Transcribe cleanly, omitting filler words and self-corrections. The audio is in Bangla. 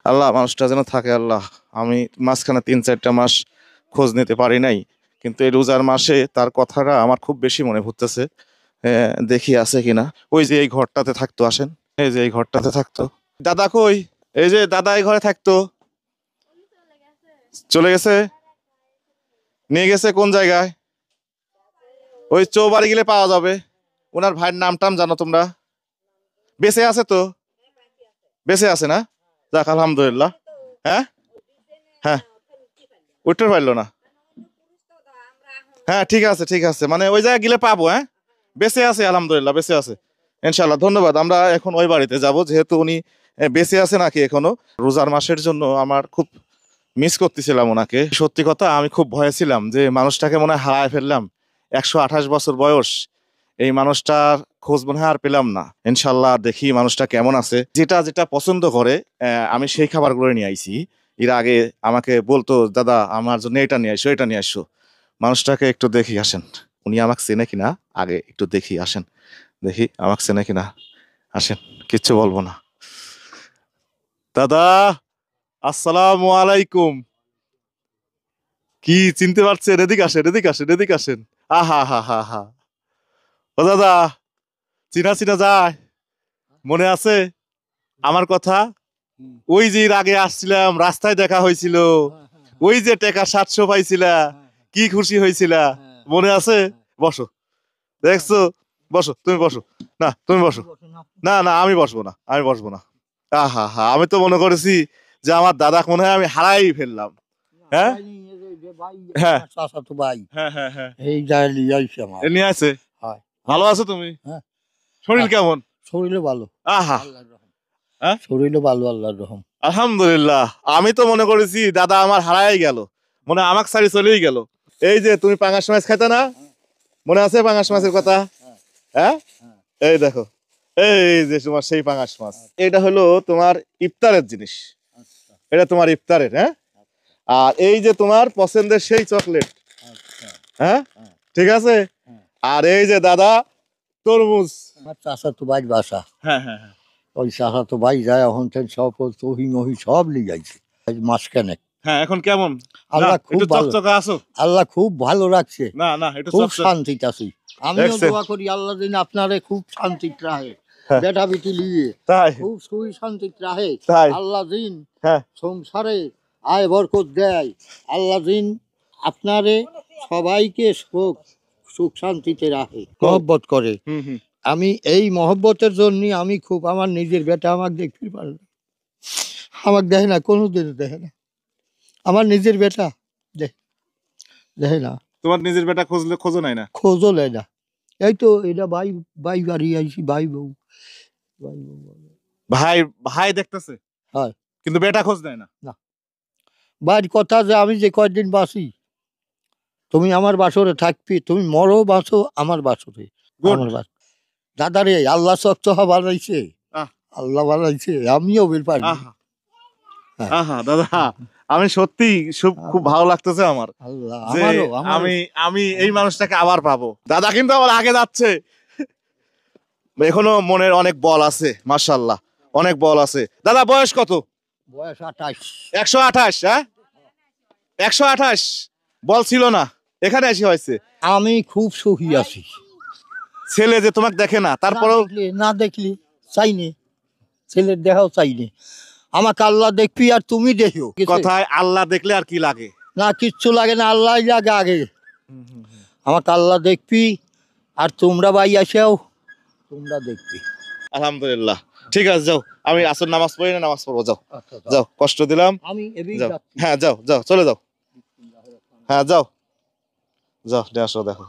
আল্লাহ মানুষটা যেন থাকে আল্লাহ। আমি মাঝখানে 3-4টা মাস খোঁজ নিতে পারি নাই, কিন্তু এই রোজার মাসে তার কথাটা আমার খুব বেশি মনে পড়তেছে। দেখি আছে কিনা। ওই যে এই ঘরটাতে থাকতো, আসেন, এই যে এই ঘরটাতে থাকতো। দাদা কই? এই যে দাদা এই ঘরে থাকতো। চলে গেছে? নিয়ে গেছে কোন জায়গায়? ওই চৌবাড়ি গেলে পাওয়া যাবে। ওনার ভাইয়ের নাম টাম জানো তোমরা? বেঁচে আছে তো? বেঁচে আছে না? যাক আলহামদুলিল্লাহ। হ্যাঁ হ্যাঁ, উঠতে পারলো না। হ্যাঁ ঠিক আছে ঠিক আছে, মানে ওই জায়গায় গেলে পাবো। হ্যাঁ, বেঁচে আছে আলহামদুলিল্লাহ, বেঁচে আছে ইনশাল্লাহ। ধন্যবাদ। আমরা এখন ওই বাড়িতে যাব, যেহেতু উনি বেঁচে আছে নাকি এখনো। রোজার মাসের জন্য আমার খুব মিস করতেছিলাম ওনাকে। সত্যি কথা, আমি খুব ভয়ে ছিলাম যে মানুষটাকে মনে হয় হারায় ফেললাম। 128 বছর বয়স, এই মানুষটার খোঁজ মনে হয় আর পেলাম না। ইনশাল্লাহ দেখি মানুষটা কেমন আছে। যেটা যেটা পছন্দ করে আমি সেই খাবারগুলো নিয়ে আইছি। এর আগে আমাকে বলতো, দাদা আমার জন্য এটা নিয়ে আসো, এটা নিয়ে আসো। মানুষটাকে একটু দেখি, আসেন। উনি আমাকে চেনে কিনা আগে একটু দেখি, আসেন। দেখি আমাকে চেনে কিনা, আসেন। কিচ্ছু বলবো না। দাদা আসসালামু আলাইকুম। কি চিনতে পারছেন? এদিকে আসেন, এদিকে আসেন, এদিকে আসেন। আহা হা হা হা। ও দাদা, চিনা চিনা যায়? মনে আছে আমার কথা? ওই যে এর আগে আসছিলাম, রাস্তায় দেখা হয়েছিল। ওই যে টাকা 700 পাইছিলা, কি খুশি হয়েছিলা, মনে আছে? বসো, দেখছো? বসো, তুমি বসো। না তুমি বসো। না না, আমি বসবো না, আমি বসবো না। আহা হা, আমি তো মনে করেছি যে আমার দাদা মনে হয় আমি হারাই ফেললাম। হ্যাঁ হ্যাঁ হ্যাঁ হ্যাঁ হ্যাঁ, নিয়ে আছে। ভালো আছো তুমি? শরীর কেমন? শরীরও ভালো। আহা, হ্যাঁ শরীরও ভালো, আল্লাহর রহম। আলহামদুলিল্লাহ। আমি তো মনে করেছি দাদা আমার হারাই গেল, মনে হয় আমাকে ছাড়ি চলেই গেল। এই যে তুমি পাঙাশ মাছ খাইতে না, মনে আছে পাঙাশ মাছের কথা? হ্যাঁ, এই দেখো, এই যে তোমার সেই পাঙাশ মাছ। এটা হলো তোমার ইফতারের জিনিস, এটা তোমার ইফতারের। হ্যাঁ, আর এই যে তোমার পছন্দের সেই চকলেট। হ্যাঁ ঠিক আছে। আর এই যে দাদা তরমুজ। আমার চাচাতো ভাই বাসা, হ্যাঁ হ্যাঁ হ্যাঁ, ওই চাচাতো ভাই যায় এখন সব তহি মহি সব লিয়ে যাইছে মাসখানেক। হ্যাঁ এখন কেমন? আল্লাহ খুব ভালো, চকচকে আছো? আল্লাহ খুব ভালো রাখছে। না না, একটু খুব চকচকে। শান্তিতে আছি। আমিও দেখছেন? দোয়া করি আল্লাহ দিন আপনারে খুব শান্তিতে রাখে। হ্যাঁ। বেটা বেটি লিয়ে তাই খুব সুই শান্তিতে রাখে। তাই আল্লাহ দিন হ্যাঁ, সংসারে আয় বরকত দেয়। আল্লাহ দিন আপনারে সবাইকে সুখ সুখ শান্তিতে রাখে, মহব্বত করে। হুম হুম। আমি এই মহব্বতের জন্য আমি খুব, আমার নিজের বেটা আমাকে দেখতে পারে না, আমাকে দেখে না, কোনোদিন দেখে না। আমার নিজের বেটা দেখে না। তোমার নিজের বেটা খুঁজলে খোঁজো নাই না? খোঁজও নেয় না। এই তো এটা ভাই, ভাই বাড়ি আইছি, ভাই বউ, ভাই বউ। ভাই ভাই দেখতেছে, হ্যাঁ, কিন্তু বেটা খোঁজ নেয় না। না, ভাইয়ের কথা যে আমি যে কয়দিন বাঁচি, তুমি আমার বাসরে থাকবি, তুমি মরো বাঁচো আমার বাসরে, Good. আমার বাস। দাদারে আল্লাহ সচ্চ বানাইছে, আহ, আল্লাহ বানাইছে, আমিও বের পারি। আহা আহা দাদা, আমি সত্যি খুব ভালো লাগতেছে আমার আল্লাহ, যে আমারও আমি আমি এই মানুষটাকে আবার পাবো। দাদা কিন্তু আমার আগে যাচ্ছে, এখনো মনের অনেক বল আছে, মাশাআল্লাহ অনেক বল আছে। দাদা বয়স কত? বয়স 28। 128? হ্যাঁ 128 বল ছিল না, এখানে এসে হয়েছে। আমি খুব সুখী আছি। ছেলে যে তোমাকে দেখে না, তারপরেও না দেখলি চাইনি, ছেলের দেখাও চাইনি। আমাকে আল্লাহ দেখবি আর তুমি দেখিও। কথায় আল্লাহ দেখলে আর কি লাগে? না কিচ্ছু লাগে না, আল্লাহ লাগে আগে। আমাকে আল্লাহ দেখবি আর তোমরা ভাই আসেও তোমরা দেখবি। আলহামদুলিল্লাহ, ঠিক আছে যাও। আমি আসর নামাজ পড়ি না, নামাজ পড়বো। যাও যাও, কষ্ট দিলাম। আমি এবেই যাও, যাচ্ছি। হ্যাঁ যাও যাও, চলে যাও। হ্যাঁ যাও যাও, নিয়ে আসো, দেখো।